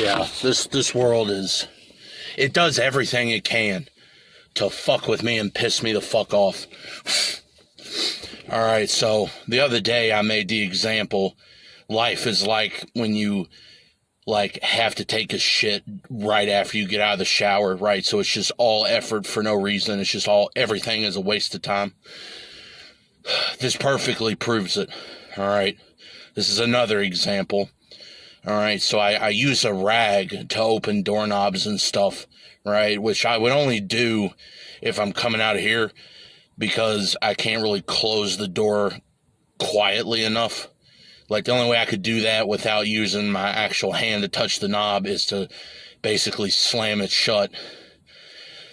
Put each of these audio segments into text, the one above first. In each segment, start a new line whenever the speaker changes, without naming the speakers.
Yeah, this world it does everything it can to fuck with me and piss me the fuck off. Alright, so the other day I made the example, life is like when you have to take a shit right after you get out of the shower, right? So it's just all effort for no reason. It's just everything is a waste of time. This perfectly proves it. Alright, this is another example. Alright, so I use a rag to open doorknobs and stuff, right? Which I would only do if I'm coming out of here because I can't really close the door quietly enough. Like, the only way I could do that without using my actual hand to touch the knob is to basically slam it shut.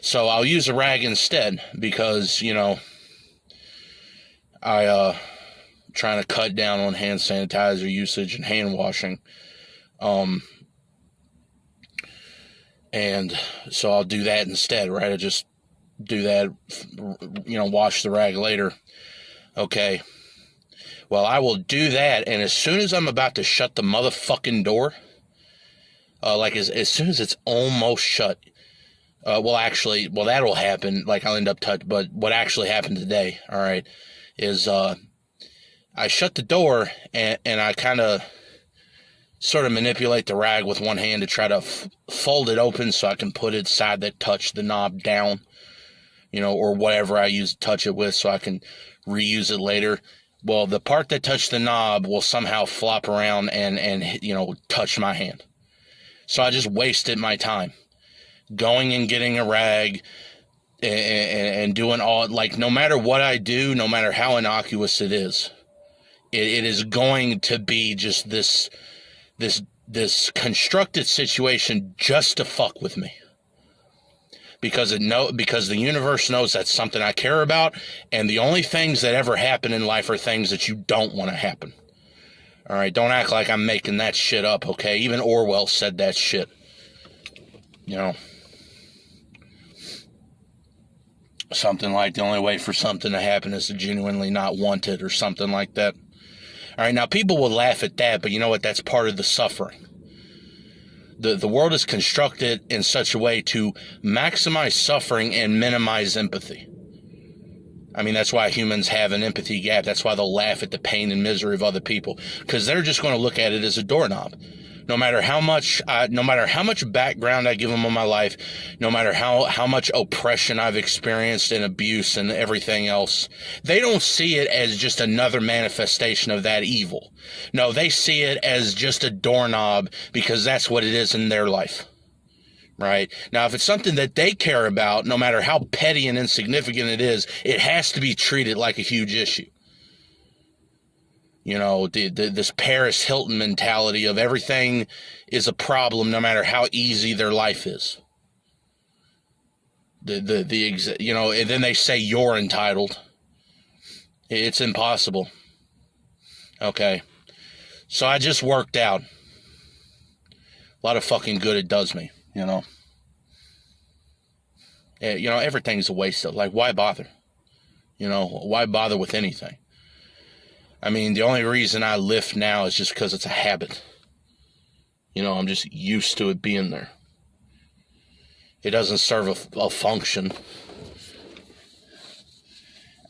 So I'll use a rag instead because, you know, trying to cut down on hand sanitizer usage and hand washing. And so I'll do that instead, right? I just do that, you know, wash the rag later. Okay. Well, I will do that, and as soon as I'm about to shut the motherfucking door, as soon as it's almost shut, that'll happen, like, I'll end up but what actually happened today, all right, is, I shut the door, and I kind of sort of manipulate the rag with one hand to try to fold it open so I can put it side that touched the knob down, you know, or whatever I use to touch it with so I can reuse it later. Well, the part that touched the knob will somehow flop around and you know, touch my hand. So I just wasted my time going and getting a rag and doing all, like, no matter what I do, no matter how innocuous it is, it is going to be just this constructed situation just to fuck with me. Because the universe knows that's something I care about, and the only things that ever happen in life are things that you don't want to happen. All right, don't act like I'm making that shit up, okay? Even Orwell said that shit. You know, something like the only way for something to happen is to genuinely not want it, or something like that. All right, now people will laugh at that, but you know what? That's part of the suffering. The world is constructed in such a way to maximize suffering and minimize empathy. I mean, that's why humans have an empathy gap. That's why they'll laugh at the pain and misery of other people, because they're just going to look at it as a doorknob. No matter how much background I give them on my life, no matter how much oppression I've experienced and abuse and everything else, they don't see it as just another manifestation of that evil. No, they see it as just a doorknob because that's what it is in their life. Right? Now, if it's something that they care about, no matter how petty and insignificant it is, it has to be treated like a huge issue. You know, this Paris Hilton mentality of everything is a problem no matter how easy their life is. You know, and then they say you're entitled. It's impossible. Okay. So I just worked out. A lot of fucking good it does me, you know. You know, everything's a waste of, like, why bother? You know, why bother with anything? I mean, the only reason I lift now is just because it's a habit. You know, I'm just used to it being there. It doesn't serve a function.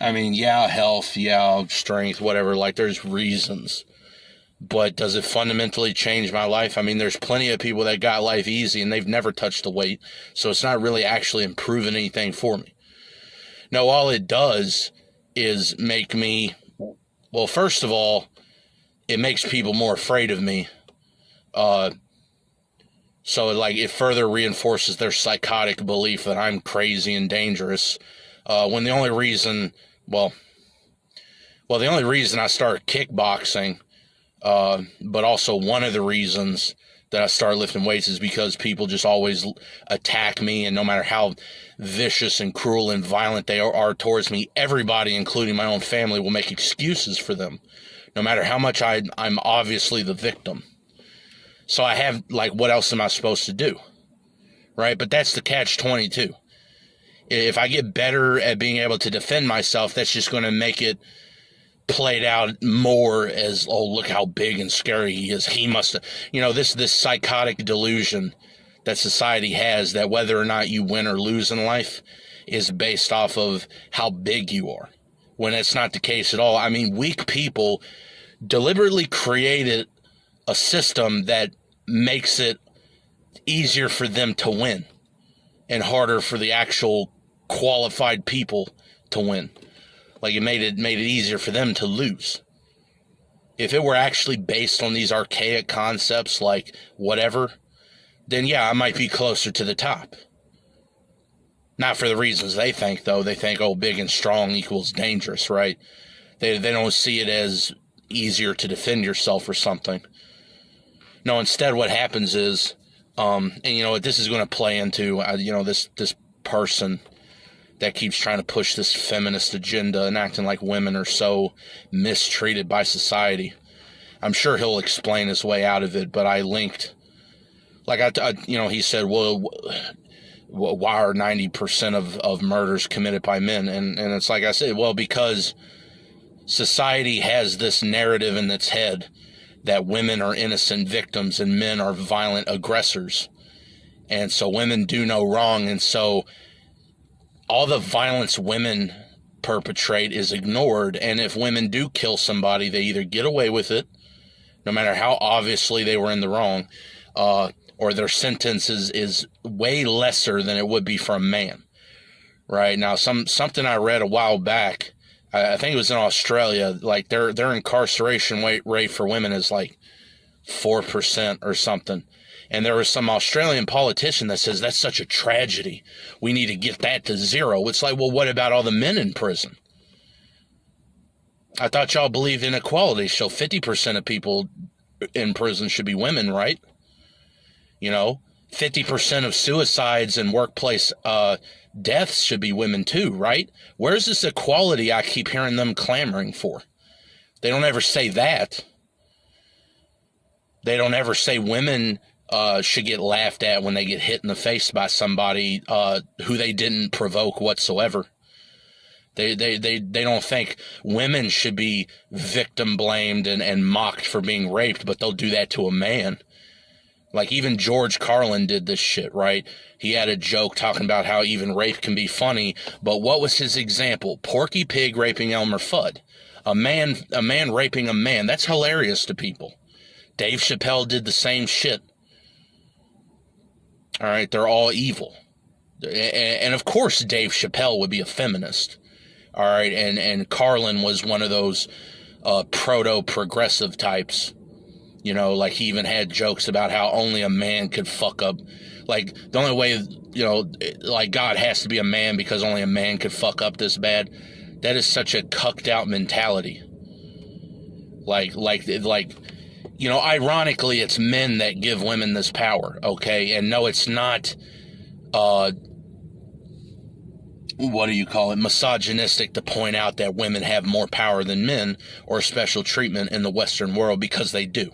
I mean, yeah, health, yeah, strength, whatever, like, there's reasons. But does it fundamentally change my life? I mean, there's plenty of people that got life easy and they've never touched the weight, so it's not really actually improving anything for me. No, all it does is make me... Well, first of all, it makes people more afraid of me. So, like, it further reinforces their psychotic belief that I'm crazy and dangerous. When the only reason, the only reason I started kickboxing, but also one of the reasons that I started lifting weights is because people just always attack me, and no matter how vicious and cruel and violent they are towards me, everybody, including my own family, will make excuses for them, no matter how much I'm obviously the victim. So I have, like, what else am I supposed to do? Right? But that's the catch-22. If I get better at being able to defend myself, that's just going to make it played out more as, oh, look how big and scary he is. He must have, this psychotic delusion that society has that whether or not you win or lose in life is based off of how big you are, when it's not the case at all. I mean, weak people deliberately created a system that makes it easier for them to win and harder for the actual qualified people to win. Like, it made it easier for them to lose. If it were actually based on these archaic concepts like whatever, then yeah, I might be closer to the top. Not for the reasons they think, though. They think, oh, big and strong equals dangerous, right? They don't see it as easier to defend yourself or something. No, instead what happens is, and you know what, this is going to play into, this person that keeps trying to push this feminist agenda and acting like women are so mistreated by society. I'm sure he'll explain his way out of it, but I linked, he said, well, why are 90% of murders committed by men? And it's like I said, well, because society has this narrative in its head that women are innocent victims and men are violent aggressors. And so women do no wrong. And so all the violence women perpetrate is ignored. And if women do kill somebody, they either get away with it, no matter how obviously they were in the wrong, or their sentence is way lesser than it would be for a man. Right? Now, something I read a while back, I think it was in Australia, like their incarceration rate for women is like 4% or something. And there was some Australian politician that says that's such a tragedy. We need to get that to zero. It's like, well, what about all the men in prison? I thought y'all believed in equality, so 50% of people in prison should be women, right? 50% of suicides and workplace deaths should be women too, right? Where's this equality I keep hearing them clamoring for? They don't ever say that. They don't ever say women should get laughed at when they get hit in the face by somebody who they didn't provoke whatsoever. They don't think women should be victim blamed and mocked for being raped, but they'll do that to a man. Like, even George Carlin did this shit, right? He had a joke talking about how even rape can be funny, but what was his example? Porky Pig raping Elmer Fudd. A man raping a man. That's hilarious to people. Dave Chappelle did the same shit. All right, they're all evil. And of course Dave Chappelle would be a feminist. All right, and Carlin was one of those proto-progressive types. Like, he even had jokes about how only a man could fuck up. Like, the only way, like, God has to be a man because only a man could fuck up this bad. That is such a cucked out mentality. Ironically, it's men that give women this power, okay? And no, it's not, misogynistic to point out that women have more power than men or special treatment in the Western world, because they do.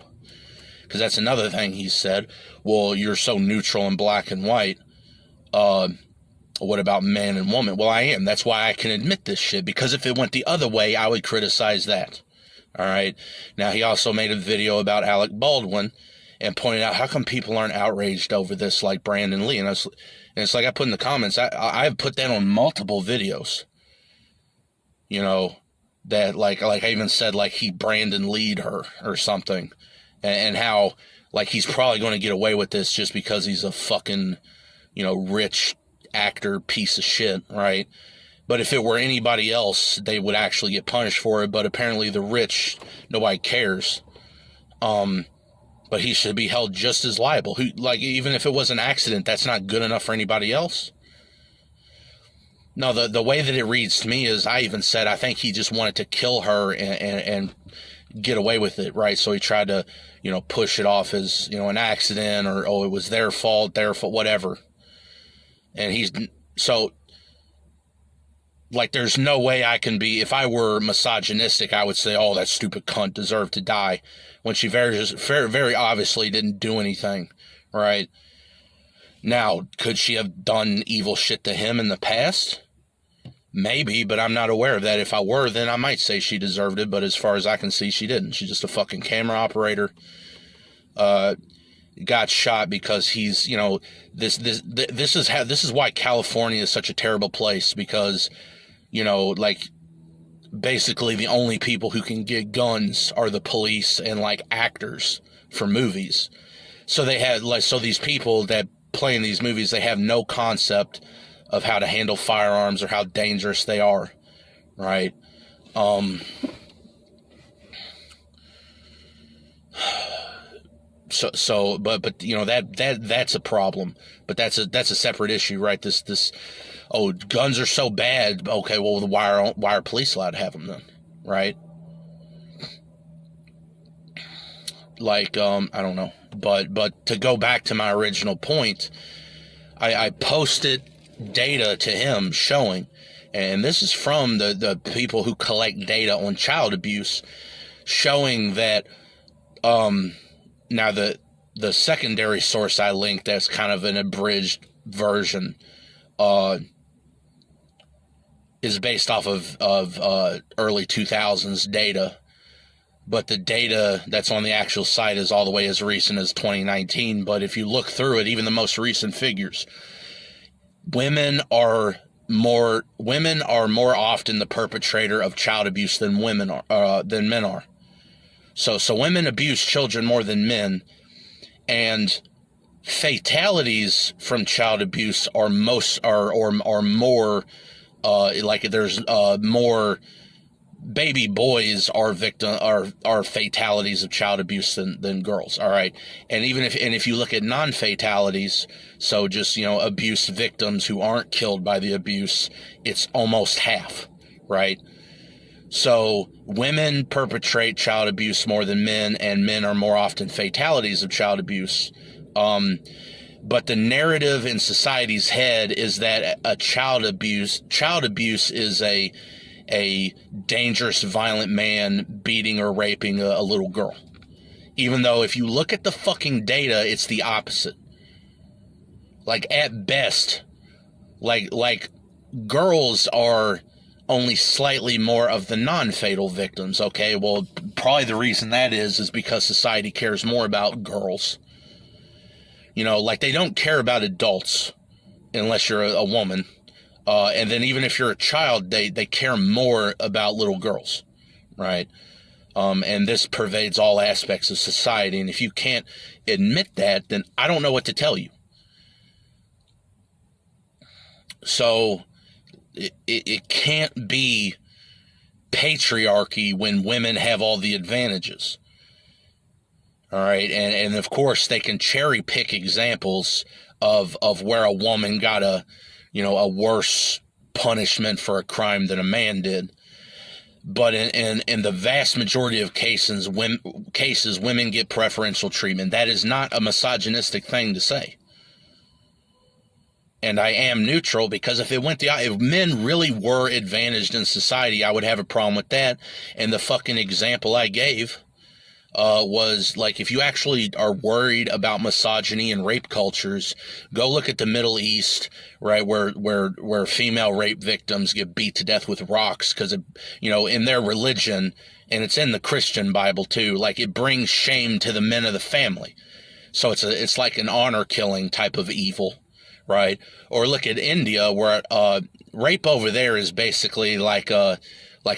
Because that's another thing he said. Well, you're so neutral and black and white. What about man and woman? Well, I am. That's why I can admit this shit. Because if it went the other way, I would criticize that. All right. Now, he also made a video about Alec Baldwin and pointed out, how come people aren't outraged over this like Brandon Lee? And it's like I put in the comments, I've put that on multiple videos. That like I even said, like, he Brandon Lee'd her or something. And how, like, he's probably going to get away with this just because he's a fucking, rich actor piece of shit, right? But if it were anybody else, they would actually get punished for it. But apparently the rich, nobody cares. But he should be held just as liable. Even if it was an accident, that's not good enough for anybody else. No, the way that it reads to me is, I even said, I think he just wanted to kill her and get away with it, right? So he tried to, push it off as, an accident, or, oh, it was their fault, whatever. And there's no way I can be, if I were misogynistic, I would say, oh, that stupid cunt deserved to die, when she very, very obviously didn't do anything, right? Now, could she have done evil shit to him in the past? Maybe, but I'm not aware of that. If I were, then I might say she deserved it, but as far as I can see, she didn't. She's just a fucking camera operator. Got shot because he's, you know, this is why California is such a terrible place, because, you know, like, basically the only people who can get guns are the police and, like, actors for movies. So they had, like, so these people that play in these movies, they have no concept of how to handle firearms or how dangerous they are, right? But you know, that's a problem, but that's a separate issue, right? This oh, guns are so bad. Okay, well, why are police allowed to have them then, right? Like, I don't know, but to go back to my original point, I posted data to him showing, and this is from the people who collect data on child abuse, showing that, now the secondary source I linked, that's kind of an abridged version, is based off of early 2000s data, but the data that's on the actual site is all the way as recent as 2019. But if you look through it, even the most recent figures, women are more often the perpetrator of child abuse than men are. So women abuse children more than men, and fatalities from child abuse are more like there's more baby boys are fatalities of child abuse than girls. All right. And if you look at non-fatalities, so just, you know, abuse victims who aren't killed by the abuse, it's almost half, right? So women perpetrate child abuse more than men, and men are more often fatalities of child abuse. But the narrative in society's head is that child abuse is a dangerous, violent man beating or raping a little girl. Even though if you look at the fucking data, it's the opposite. Like, at best, like girls are only slightly more of the non-fatal victims. Okay, well, probably the reason that is because society cares more about girls. You know, like, they don't care about adults unless you're a woman. And then even if you're a child, they care more about little girls, right? And this pervades all aspects of society. And if you can't admit that, then I don't know what to tell you. So it can't be patriarchy when women have all the advantages. All right. And of course they can cherry pick examples of where a woman got a worse punishment for a crime than a man did. But in the vast majority of cases, women get preferential treatment. That is not a misogynistic thing to say. And I am neutral, because if men really were advantaged in society, I would have a problem with that. And the fucking example I gave was, like, if you actually are worried about misogyny and rape cultures, go look at the Middle East, right, where female rape victims get beat to death with rocks because, in their religion, and it's in the Christian Bible too, like, it brings shame to the men of the family. So it's like an honor killing type of evil, right? Or look at India, where rape over there is basically like a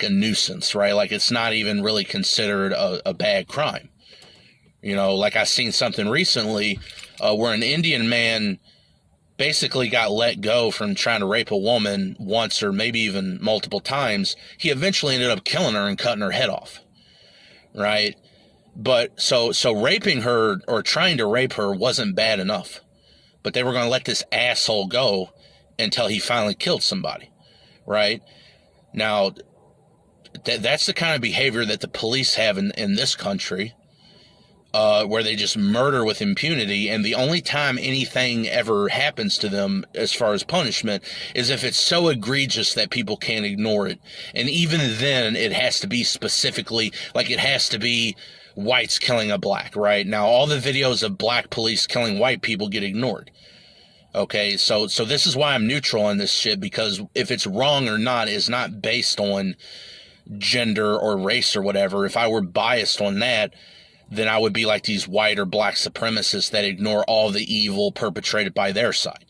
nuisance, right? Like, it's not even really considered a bad crime. Like, I seen something recently where an Indian man basically got let go from trying to rape a woman once or maybe even multiple times. He eventually ended up killing her and cutting her head off, right? But so raping her or trying to rape her wasn't bad enough. But they were going to let this asshole go until he finally killed somebody, right? Now, that's the kind of behavior that the police have in this country, where they just murder with impunity, and the only time anything ever happens to them as far as punishment is if it's so egregious that people can't ignore it. And even then, it has to be specifically, like, it has to be whites killing a black, right? Now, all the videos of black police killing white people get ignored. Okay, so this is why I'm neutral on this shit, because if it's wrong or not is not based on gender or race or whatever. If I were biased on that, then I would be like these white or black supremacists that ignore all the evil perpetrated by their side.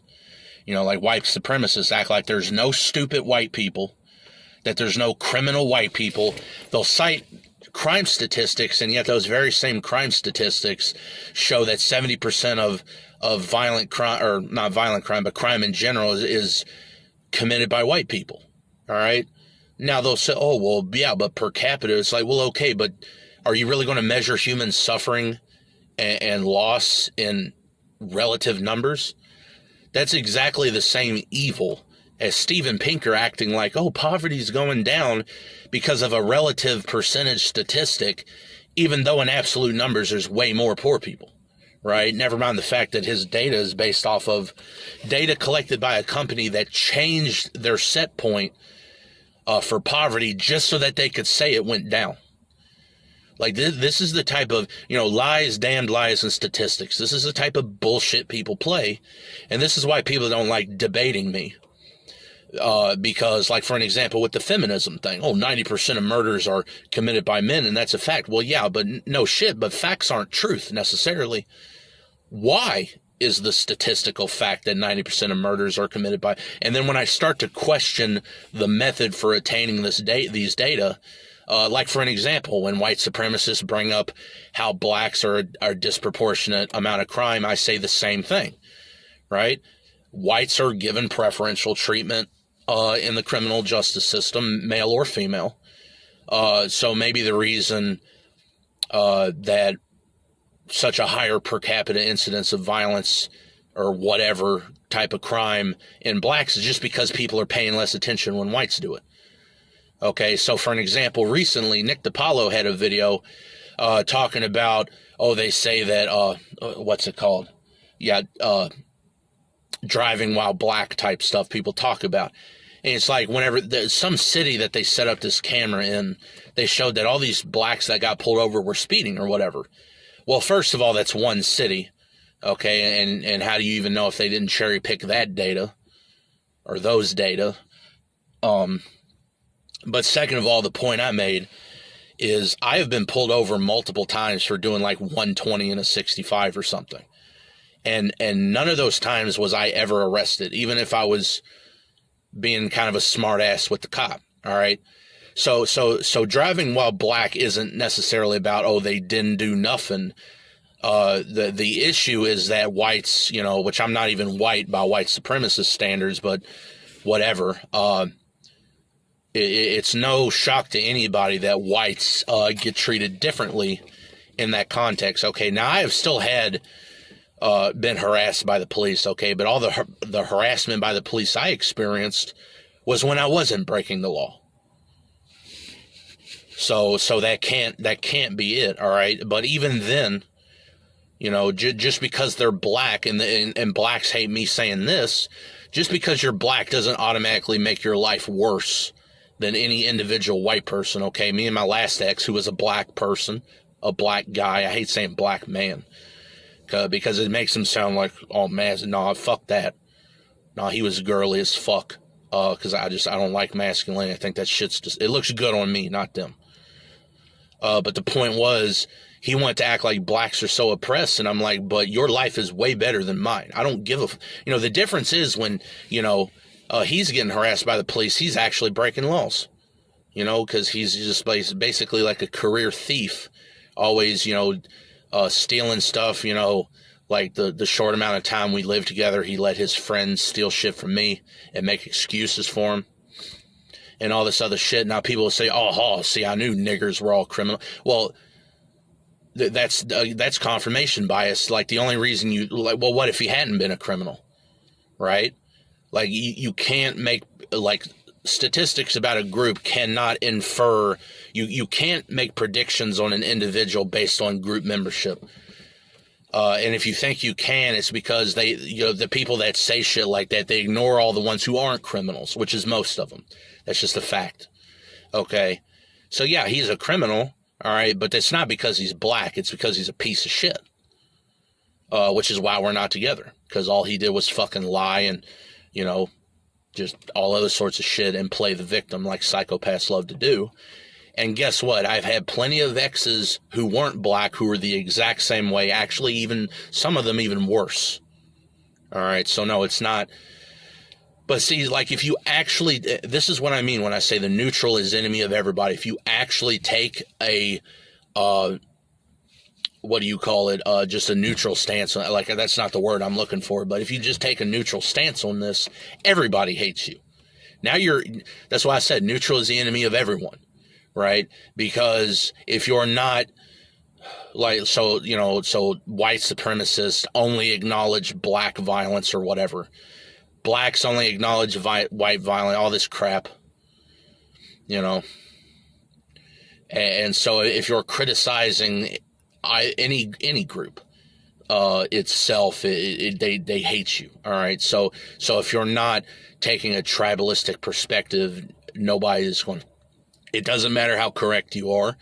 You know, like white supremacists act like there's no stupid white people, that there's no criminal white people. They'll cite crime statistics, and yet those very same crime statistics show that 70% of violent crime, or not violent crime, but crime in general is committed by white people. All right. Now they'll say, oh, well, yeah, but per capita, it's like, well, okay, but are you really going to measure human suffering and loss in relative numbers? That's exactly the same evil as Steven Pinker acting like, oh, poverty's going down because of a relative percentage statistic, even though in absolute numbers there's way more poor people, right? Never mind the fact that his data is based off of data collected by a company that changed their set point for poverty just so that they could say it went down. Like, this is the type of, lies, damned lies, and statistics. This is the type of bullshit people play. And this is why people don't like debating me. Because, like, for an example, with the feminism thing, 90% of murders are committed by men, and that's a fact. Well, yeah, but no shit, but facts aren't truth necessarily. Why is the statistical fact that 90% of murders are committed by? And then when I start to question the method for attaining these data, like, for an example, when white supremacists bring up how blacks are a disproportionate amount of crime, I say the same thing, right? Whites are given preferential treatment in the criminal justice system, male or female. So maybe the reason that such a higher per capita incidence of violence or whatever type of crime in blacks is just because people are paying less attention when whites do it. Okay, so for an example, recently, Nick DiPaolo had a video talking about, they say that, what's it called? Yeah, driving while black type stuff people talk about. And it's like whenever there's some city that they set up this camera in, they showed that all these blacks that got pulled over were speeding or whatever. Well, first of all, that's one city, okay, and how do you even know if they didn't cherry pick that data or those data? But second of all, the point I made is I have been pulled over multiple times for doing like 120 and a 65 or something. And none of those times was I ever arrested, even if I was being kind of a smart ass with the cop. All right. So driving while black isn't necessarily about, they didn't do nothing. The issue is that whites, which I'm not even white by white supremacist standards, but whatever, it's no shock to anybody that whites get treated differently in that context. Okay, now I have still had been harassed by the police, okay, but all the harassment by the police I experienced was when I wasn't breaking the law. So that can't be it, all right? But even then, just because they're black, and blacks hate me saying this, just because you're black doesn't automatically make your life worse than any individual white person, okay? Me and my last ex, who was a black person, a black guy, I hate saying black man, because it makes him sound like, no, fuck that. No, he was girly as fuck, because I don't like masculinity. I think that shit's just, it looks good on me, not them. But the point was, he wanted to act like blacks are so oppressed, and I'm like, but your life is way better than mine. I don't give a, the difference is when, he's getting harassed by the police, he's actually breaking laws, because he's just basically like a career thief, always, stealing stuff, like the short amount of time we lived together, he let his friends steal shit from me and make excuses for him and all this other shit. Now people will say, see, I knew niggers were all criminal. Well, that's confirmation bias. Like, the only reason what if he hadn't been a criminal, right? Like, you can't make, like, statistics about a group cannot infer, you can't make predictions on an individual based on group membership. And if you think you can, it's because the people that say shit like that, they ignore all the ones who aren't criminals, which is most of them. That's just a fact. Okay. So yeah, he's a criminal. All right. But that's not because he's black. It's because he's a piece of shit. which is why we're not together, because all he did was fucking lie and, you know, just all other sorts of shit and play the victim like psychopaths love to do. And guess what? I've had plenty of exes who weren't black who were the exact same way, actually even, some of them even worse. All right, so no, it's not. But see, like if you actually, this is what I mean when I say the neutral is enemy of everybody. If you actually take a, what do you call it? Just a neutral stance. Like, that's not the word I'm looking for. But if you just take a neutral stance on this, everybody hates you. Now that's why I said neutral is the enemy of everyone, right? Because if you're not, like, so, you know, so white supremacists only acknowledge black violence or whatever. Blacks only acknowledge white violence, all this crap, you know. And so if you're criticizing any group itself, they hate you. All right. So if you're not taking a tribalistic perspective, nobody is going. It doesn't matter how correct you are.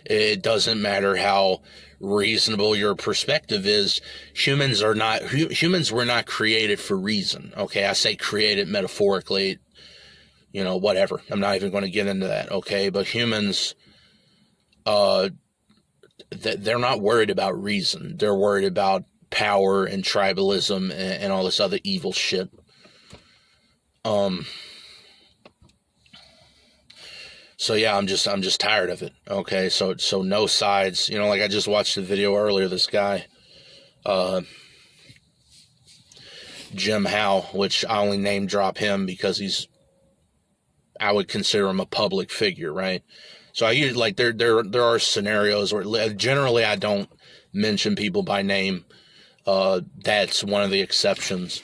It doesn't matter how reasonable your perspective is. Humans were not created for reason. Okay. I say created metaphorically, you know, whatever. I'm not even going to get into that. Okay. But humans, they're not worried about reason. They're worried about power and tribalism and all this other evil shit. So yeah, I'm just tired of it. Okay, so no sides. You know, like I just watched a video earlier. This guy, Jim Howe, which I only name drop him because I would consider him a public figure, right? So I usually, like, there are scenarios where generally I don't mention people by name. That's one of the exceptions.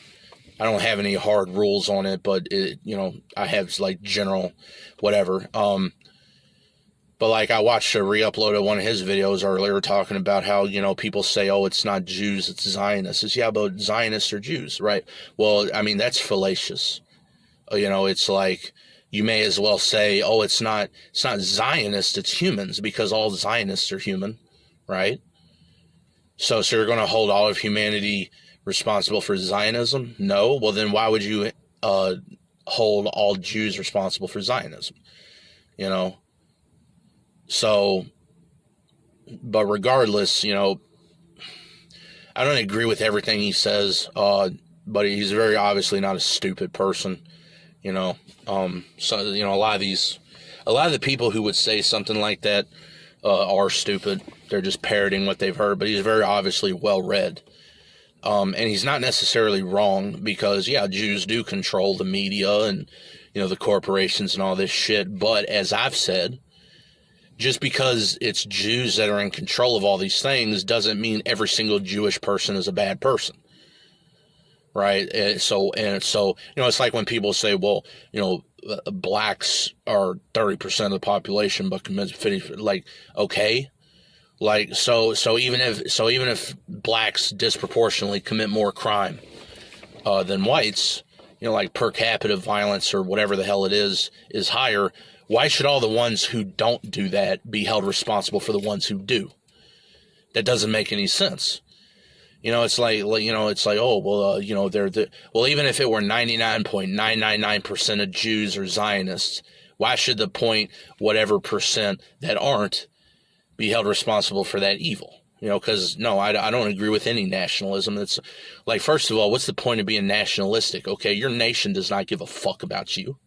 I don't have any hard rules on it, but you know, I have like general whatever. But like I watched a re-upload of one of his videos earlier talking about how, you know, people say, oh, it's not Jews, it's Zionists. It's, yeah, but Zionists are Jews, right? Well, I mean, that's fallacious. You know, it's like, you may as well say, oh, it's not Zionists, it's humans, because all Zionists are human, right? So you're going to hold all of humanity responsible for Zionism? No. Well, then why would you hold all Jews responsible for Zionism? You know? So, but regardless, you know, I don't agree with everything he says, but he's very obviously not a stupid person, you know? So, you know, a lot of the people who would say something like that are stupid. They're just parroting what they've heard, but he's very obviously well-read. And he's not necessarily wrong because, yeah, Jews do control the media and, you know, the corporations and all this shit. But as I've said, just because it's Jews that are in control of all these things doesn't mean every single Jewish person is a bad person. Right. And so, you know, it's like when people say, well, you know, blacks are 30% of the population, but commit 50%, like, okay. Like, so even if blacks disproportionately commit more crime than whites, you know, like per capita violence or whatever the hell it is higher, why should all the ones who don't do that be held responsible for the ones who do? That doesn't make any sense. You know, it's like, oh, well, you know, well, even if it were 99.999% of Jews or Zionists, why should the point whatever percent that aren't be held responsible for that evil? You know, because, no, I don't agree with any nationalism. It's like, first of all, what's the point of being nationalistic? Okay, your nation does not give a fuck about you.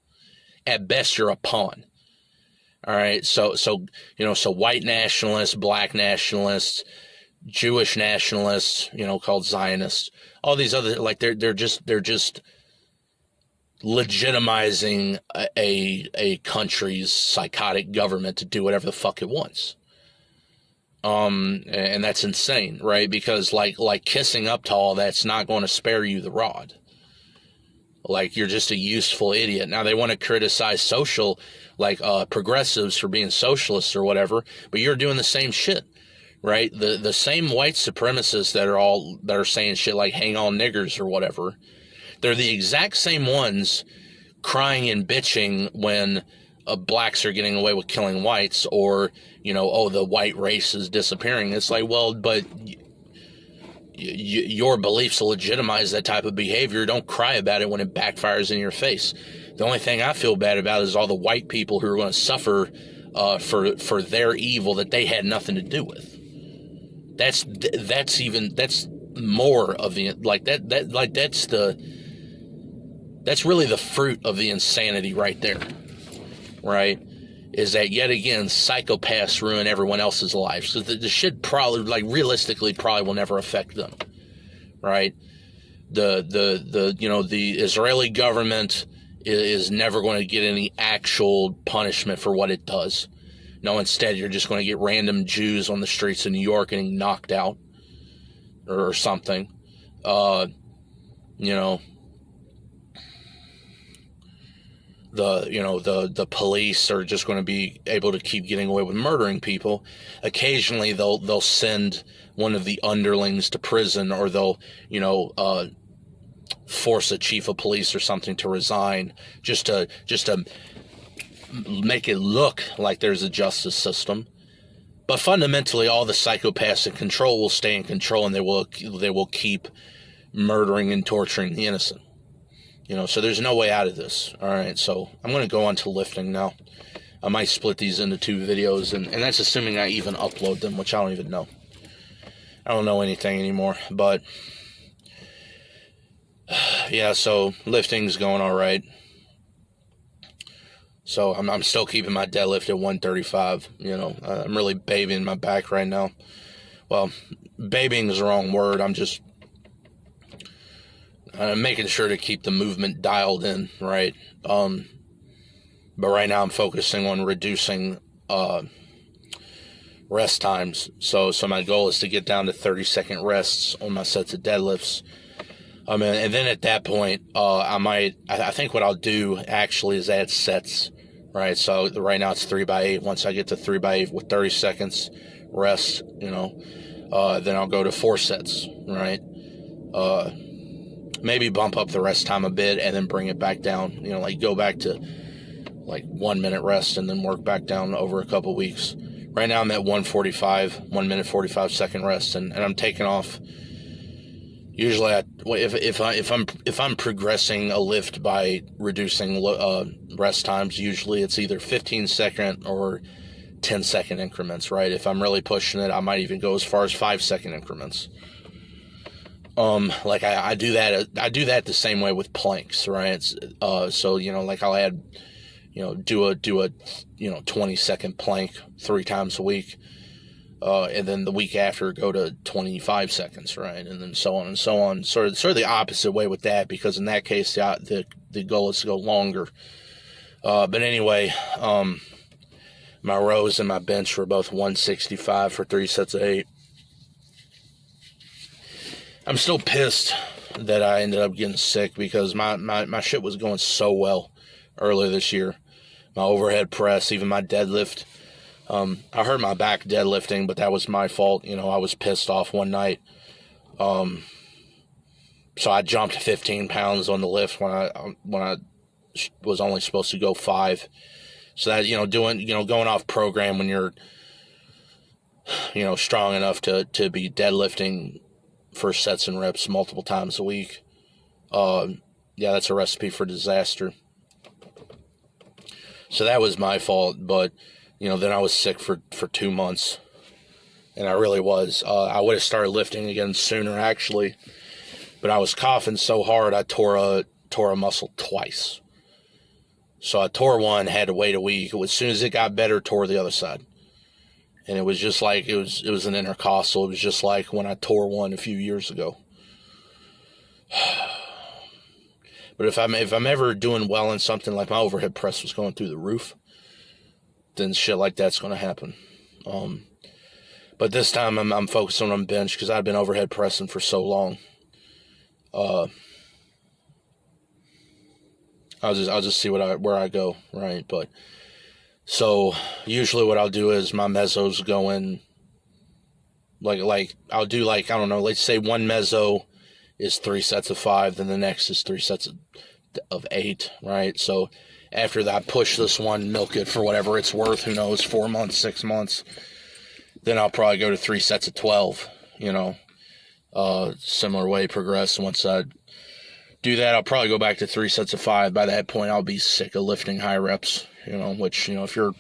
At best, you're a pawn. All right, so you know, so white nationalists, black nationalists, Jewish nationalists, you know, called Zionists, all these other, like, they're just legitimizing a country's psychotic government to do whatever the fuck it wants. And that's insane, right? Because like kissing up to all that's not going to spare you the rod. Like, you're just a useful idiot. Now, they want to criticize progressives for being socialists or whatever, but you're doing the same shit, right? The same white supremacists that are saying shit like hang on niggers or whatever, they're the exact same ones crying and bitching when blacks are getting away with killing whites, or, you know, oh, the white race is disappearing. It's like, well, but your beliefs legitimize that type of behavior. Don't cry about it when it backfires in your face. The only thing I feel bad about is all the white people who are going to suffer for their evil that they had nothing to do with. That's more of the that's really the fruit of the insanity right there, right? Is that yet again psychopaths ruin everyone else's lives, because the shit probably, like, realistically probably will never affect them, right? The Israeli government is never going to get any actual punishment for what it does. No, instead you're just going to get random Jews on the streets of New York getting knocked out or something. The police are just going to be able to keep getting away with murdering people. Occasionally they'll send one of the underlings to prison, or they'll force a chief of police or something to resign just to make it look like there's a justice system. But fundamentally, all the psychopaths in control will stay in control, and they will keep murdering and torturing the innocent. So there's no way out of this. All right, so I'm going to go on to lifting now. I might split these into 2 videos, and that's assuming I even upload them, which I don't even know. I don't know anything anymore, but yeah, so lifting's going all right. So I'm still keeping my deadlift at 135. I'm really babying my back right now. Well, babying is the wrong word. I'm just making sure to keep the movement dialed in, right? But right now I'm focusing on reducing rest times. So my goal is to get down to 30-second rests on my sets of deadlifts. And then at that point, I think what I'll do actually is add sets, right? So right now it's 3x8. Once I get to 3x8 with 30 seconds rest, then I'll go to 4 sets, right? Maybe bump up the rest time a bit and then bring it back down, like go back to like 1 minute rest and then work back down over a couple weeks. Right now I'm at 1:45, 1 minute 45 second rest, and I'm taking off. Usually if I'm progressing a lift by reducing rest times, usually it's either 15-second or 10-second increments, right? If I'm really pushing it, I might even go as far as 5-second increments. I do that the same way with planks, right? So like I'll add, do a 20-second plank 3 times a week, and then the week after go to 25 seconds, right? And then so on and so on. Sort of the opposite way with that, because in that case the goal is to go longer. But anyway, my rows and my bench were both 165 for 3 sets of 8. I'm still pissed that I ended up getting sick, because my shit was going so well earlier this year. My overhead press, even my deadlift. I hurt my back deadlifting, but that was my fault. I was pissed off one night. So I jumped 15 pounds on the lift when I was only supposed to go 5. So that, going off program when you're, strong enough to be deadlifting for sets and reps multiple times a week. That's a recipe for disaster. So that was my fault, but then I was sick for 2 months, and I really was. I would have started lifting again sooner, actually, but I was coughing so hard I tore a muscle twice. So I tore one, had to wait a week. As soon as it got better, tore the other side. And it was just like, it was an intercostal. It was just like when I tore one a few years ago. But if I'm ever doing well in something, like my overhead press was going through the roof, then shit like that's going to happen. But this time I'm focusing on bench, because I've been overhead pressing for so long. I'll just see where I go, right? But so usually what I'll do is my mesos go in, like I'll do, I don't know, let's say one meso is 3 sets of 5, then the next is 3 sets of 8, right? So after that, I push this one, milk it for whatever it's worth, who knows, 4 months, 6 months, then I'll probably go to 3 sets of 12, similar way progress. Once I do that, I'll probably go back to 3 sets of 5. By that point, I'll be sick of lifting high reps, which, if you're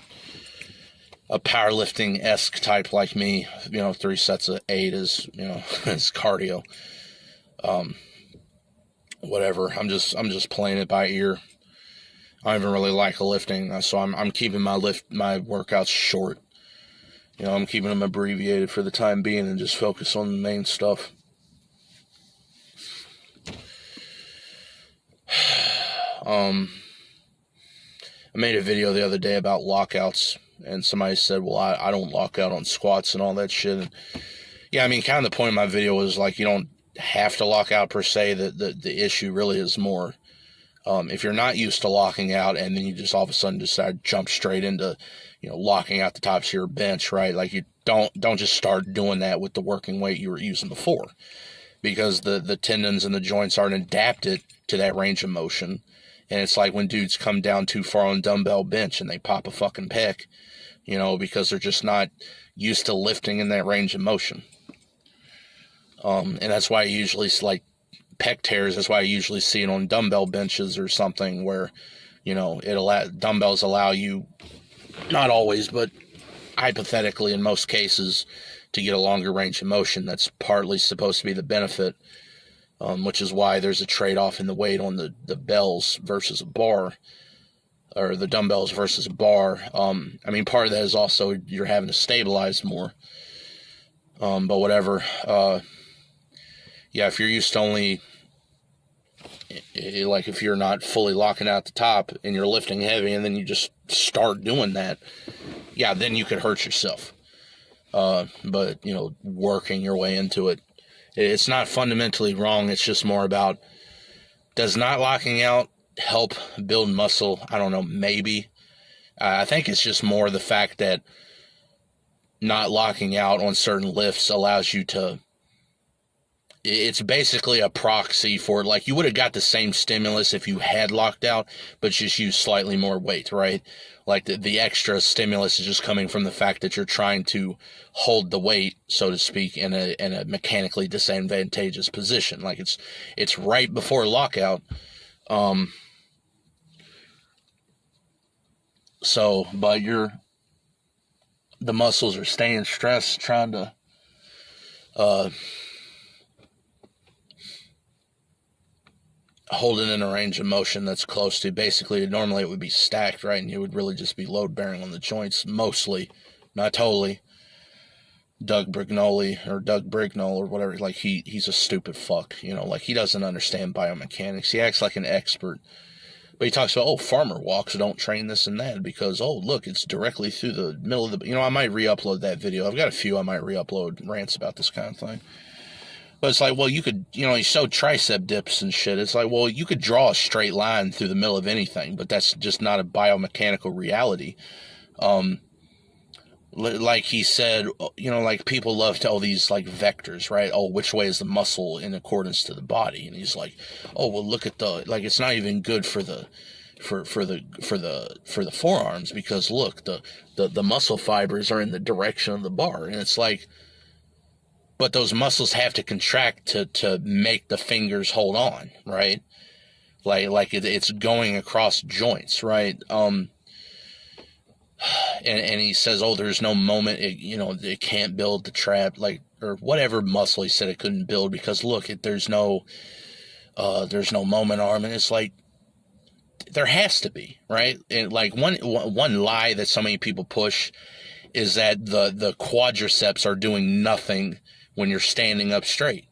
a powerlifting-esque type like me, 3 sets of 8 is, is cardio. Whatever. I'm just playing it by ear. I don't even really like lifting, so I'm keeping my workouts short. I'm keeping them abbreviated for the time being and just focus on the main stuff. I made a video the other day about lockouts, and somebody said, well, I don't lock out on squats and all that shit. And yeah, kind of the point of my video was like, you don't have to lock out per se. The issue really is more, if you're not used to locking out and then you just all of a sudden decide to jump straight into, locking out the tops of your bench, right? Like, you don't just start doing that with the working weight you were using before, because the tendons and the joints aren't adapted to that range of motion. And it's like when dudes come down too far on dumbbell bench and they pop a fucking pec, because they're just not used to lifting in that range of motion. And that's why I usually, like, pec tears, that's why I usually see it on dumbbell benches or something where, dumbbells allow you, not always, but hypothetically in most cases, to get a longer range of motion. That's partly supposed to be the benefit, which is why there's a trade-off in the weight on the bells versus a bar, or the dumbbells versus a bar. Part of that is also you're having to stabilize more. But whatever. Yeah, if you're used to only, like, if you're not fully locking out the top and you're lifting heavy and then you just start doing that, yeah, then you could hurt yourself. But, working your way into it, it's not fundamentally wrong. It's just more about, does not locking out help build muscle? I don't know, maybe. I think it's just more the fact that not locking out on certain lifts allows you to, it's basically a proxy for, like, you would have got the same stimulus if you had locked out, but just use slightly more weight, right? Like, the extra stimulus is just coming from the fact that you're trying to hold the weight, so to speak, in a mechanically disadvantageous position. Like, it's right before lockout. But the muscles are staying stressed, trying to hold it in a range of motion that's close to, basically, normally it would be stacked, right? And you would really just be load bearing on the joints, mostly, not totally. Doug Brignoli, or whatever, like, he's a stupid fuck, like, he doesn't understand biomechanics. He acts like an expert, but he talks about, farmer walks don't train this and that because, look, it's directly through the middle of the, I might re-upload that video. I've got a few I might re-upload, rants about this kind of thing. But it's like, well, you could, he showed tricep dips and shit. It's like, well, you could draw a straight line through the middle of anything, but that's just not a biomechanical reality. Like he said, like, people love to, these, like, vectors, right? Which way is the muscle in accordance to the body? And he's like, well, look at it's not even good for the forearms, because look, the muscle fibers are in the direction of the bar. And it's like, but those muscles have to contract to make the fingers hold on, right? Like it's going across joints, right? And he says, there's no moment, it can't build the trap, like, or whatever muscle he said it couldn't build, because look, there's no moment arm. And it's like, there has to be, right? And like, one lie that so many people push is that the quadriceps are doing nothing when you're standing up straight.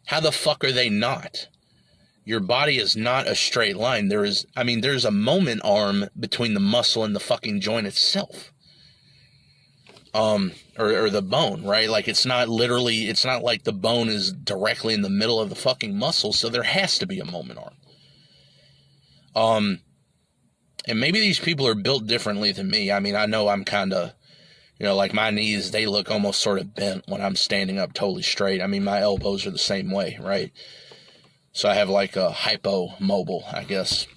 How the fuck are they not? Your body is not a straight line. There's a moment arm between the muscle and the fucking joint itself. Or the bone, right? Like, it's not like the bone is directly in the middle of the fucking muscle, so there has to be a moment arm. And maybe these people are built differently than me. I know I'm kind of, like, my knees, they look almost sort of bent when I'm standing up totally straight. My elbows are the same way, right? So I have, like, a hypomobile, I guess.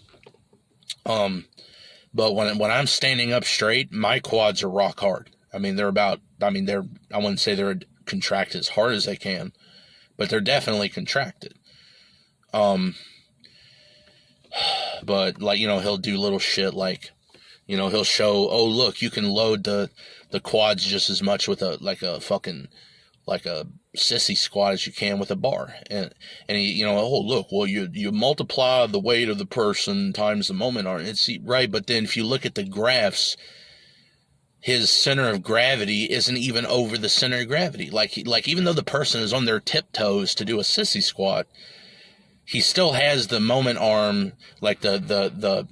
But when I'm standing up straight, my quads are rock hard. I wouldn't say they're contracted as hard as they can, but they're definitely contracted. But like, you know, he'll do little shit like, you know, he'll show, oh look, you can load the quads just as much with a sissy squat as you can with a bar. And he, you know, oh look, well you multiply the weight of the person times the moment arm. It's right, but then if you look at the graphs, his center of gravity isn't even over the center of gravity. Like even though the person is on their tiptoes to do a sissy squat, he still has the moment arm, like the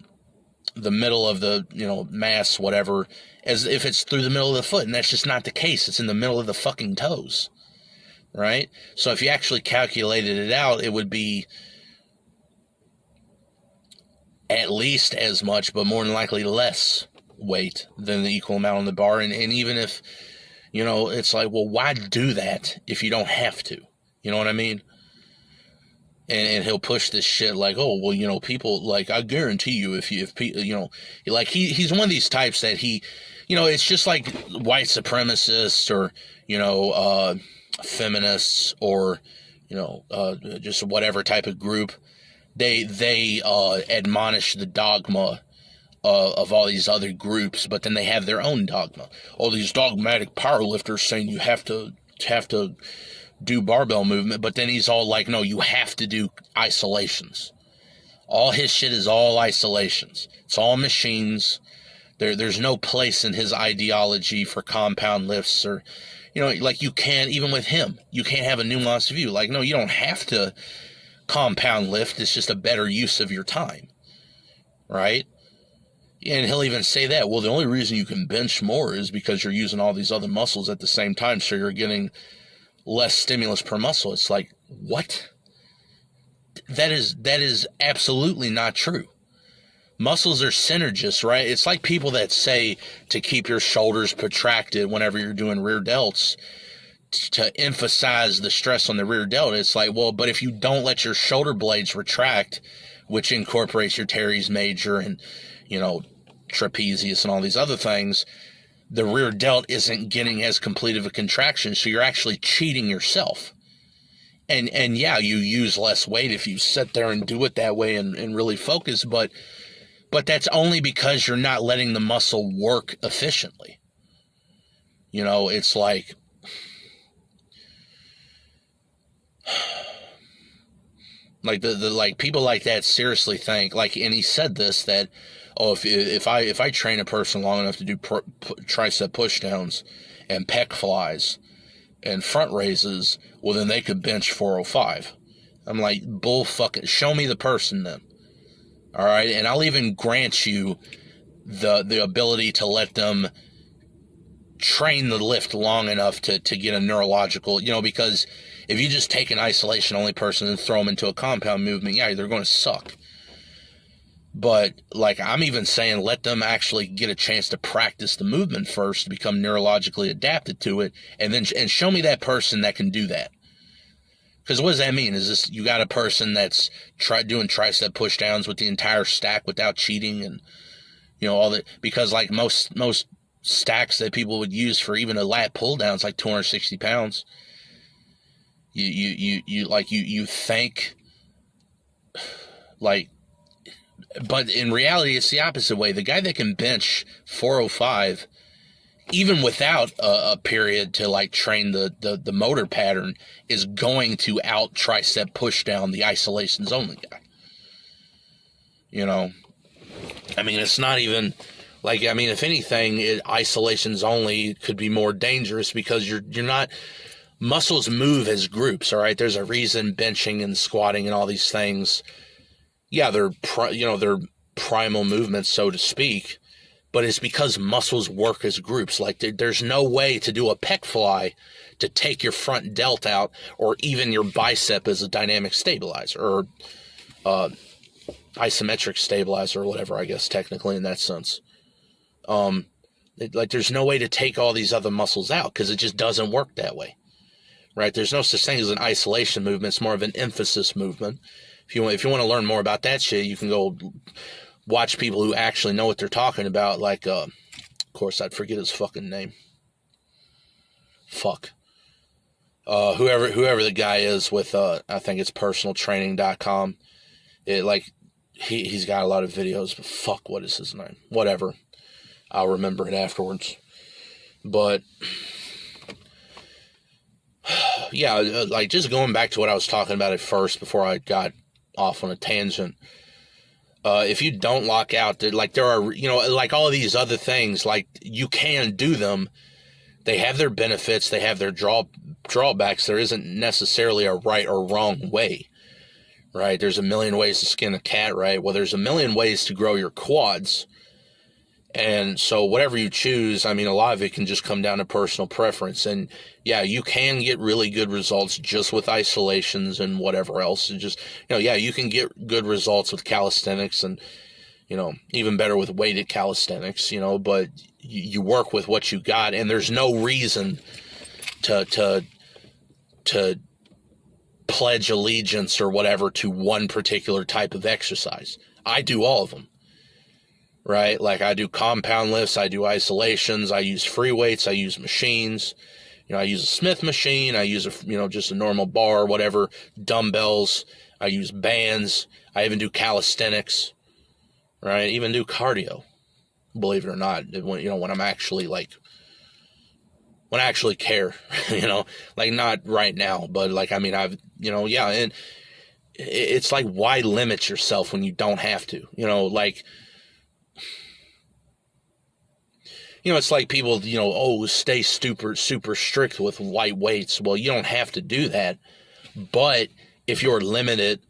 middle of the, you know, mass, whatever, as if it's through the middle of the foot, and that's just not the case. It's in the middle of the fucking toes, right? So if you actually calculated it out, it would be at least as much, but more than likely less weight than the equal amount on the bar. And even if, you know, it's like, well, why do that if you don't have to? You know what I mean? And he'll push this shit like, oh, well, you know, people, like, I guarantee you, if you know, like, he's one of these types that he, you know, it's just like white supremacists or, you know, feminists or, you know, just whatever type of group. They admonish the dogma of all these other groups, but then they have their own dogma. All these dogmatic powerlifters saying you have to do barbell movement, but then he's all like, no, you have to do isolations. All his shit is all isolations. It's all machines. There's no place in his ideology for compound lifts, or, you know, like, you can't, even with him, you can't have a nuanced view. Like, no, you don't have to compound lift. It's just a better use of your time, right? And he'll even say that, well, the only reason you can bench more is because you're using all these other muscles at the same time, so you're getting less stimulus per muscle. It's like, what? That is absolutely not true. Muscles are synergists, right? It's like people that say to keep your shoulders protracted whenever you're doing rear delts to emphasize the stress on the rear delt. It's like, well, but if you don't let your shoulder blades retract, which incorporates your teres major and, you know, trapezius and all these other things, the rear delt isn't getting as complete of a contraction, so you're actually cheating yourself. And yeah, you use less weight if you sit there and do it that way and really focus, but that's only because you're not letting the muscle work efficiently. You know, it's like, like people like that seriously think, like, and he said this, that, oh, if I train a person long enough to do tricep push downs and pec flies and front raises, well, then they could bench 405. I'm like, bull fucking, show me the person then. All right, and I'll even grant you the ability to let them train the lift long enough to get a neurological, you know, because if you just take an isolation only person and throw them into a compound movement, yeah, they're going to suck. But, like, I'm even saying let them actually get a chance to practice the movement first to become neurologically adapted to it, and show me that person that can do that. Because what does that mean? Is this, you got a person that's doing tricep push downs with the entire stack without cheating, and, you know, all that? Because, like, most stacks that people would use for even a lat pull down is like 260 pounds. You think, like, but in reality, it's the opposite way. The guy that can bench 405, even without a period to, like, train the motor pattern, is going to out tricep push down the isolations only guy. You know, I mean, it's not even like, I mean, if anything, isolations only could be more dangerous because you're not. Muscles move as groups, all right? There's a reason benching and squatting and all these things, yeah, they're primal movements, so to speak, but it's because muscles work as groups. Like, there's no way to do a pec fly to take your front delt out, or even your bicep as a dynamic stabilizer, or isometric stabilizer, or whatever, I guess, technically, in that sense. Like, there's no way to take all these other muscles out, because it just doesn't work that way, right? There's no such thing as an isolation movement. It's more of an emphasis movement. If you want to learn more about that shit, you can go watch people who actually know what they're talking about. Like, of course, I'd forget his fucking name. Fuck. Whoever the guy is with, I think it's personaltraining.com. He's got a lot of videos, but fuck, what is his name? Whatever. I'll remember it afterwards. But, yeah, like, just going back to what I was talking about at first before I got off on a tangent. If you don't lock out, like, there are, like, all of these other things, like, you can do them. They have their benefits. They have their drawbacks. There isn't necessarily a right or wrong way, right? There's a million ways to skin a cat, right? Well, there's a million ways to grow your quads. And so whatever you choose, I mean, a lot of it can just come down to personal preference. And yeah, you can get really good results just with isolations and whatever else. And just, yeah, you can get good results with calisthenics and, even better with weighted calisthenics, but you work with what you got, and there's no reason to pledge allegiance or whatever to one particular type of exercise. I do all of them. Right? Like, I do compound lifts, I do isolations, I use free weights, I use machines, I use a Smith machine, I use just a normal bar, whatever, dumbbells, I use bands, I even do calisthenics, right? Even do cardio, believe it or not, when I'm actually when I actually care, like, not right now, but like, I mean, I've, yeah, and it's like, why limit yourself when you don't have to, like, it's like people, stay super strict with light weights. Well, you don't have to do that. But if you're limited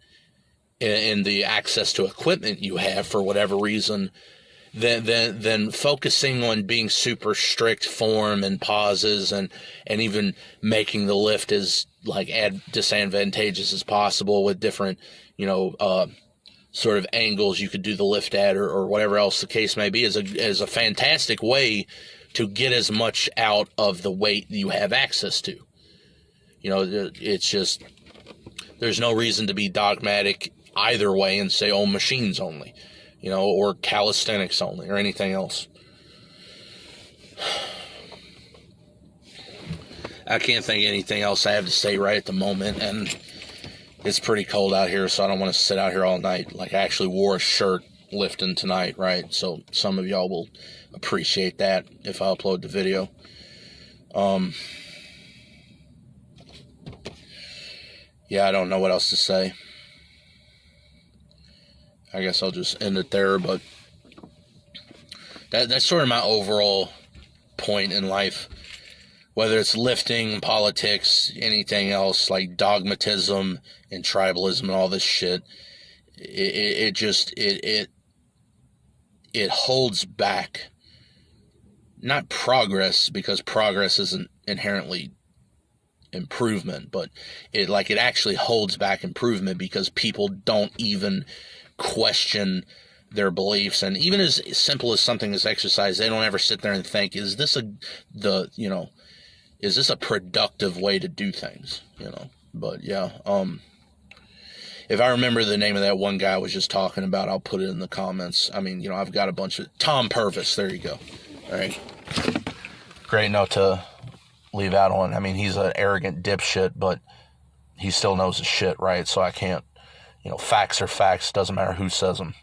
in the access to equipment you have for whatever reason, then focusing on being super strict form and pauses and even making the lift as disadvantageous as possible with different, sort of angles you could do the lift at or whatever else the case may be is a fantastic way to get as much out of the weight you have access to. It's just, there's no reason to be dogmatic either way and say, oh, machines only, or calisthenics only or anything else. I can't think of anything else I have to say right at the moment, and it's pretty cold out here, so I don't want to sit out here all night. Like, I actually wore a shirt lifting tonight, right? So some of y'all will appreciate that if I upload the video. Yeah, I don't know what else to say. I guess I'll just end it there, but that's sort of my overall point in life. Whether it's lifting, politics, anything else, like dogmatism and tribalism and all this shit, it holds back, not progress, because progress isn't inherently improvement, but it actually holds back improvement because people don't even question their beliefs. And even as simple as something as exercise, they don't ever sit there and think, is this a productive way to do things, But yeah, if I remember the name of that one guy I was just talking about, I'll put it in the comments. I mean, I've got a bunch of Tom Purvis. There you go. All right. Great note to leave out on. I mean, he's an arrogant dipshit, but he still knows his shit, right? So I can't, facts are facts. Doesn't matter who says them.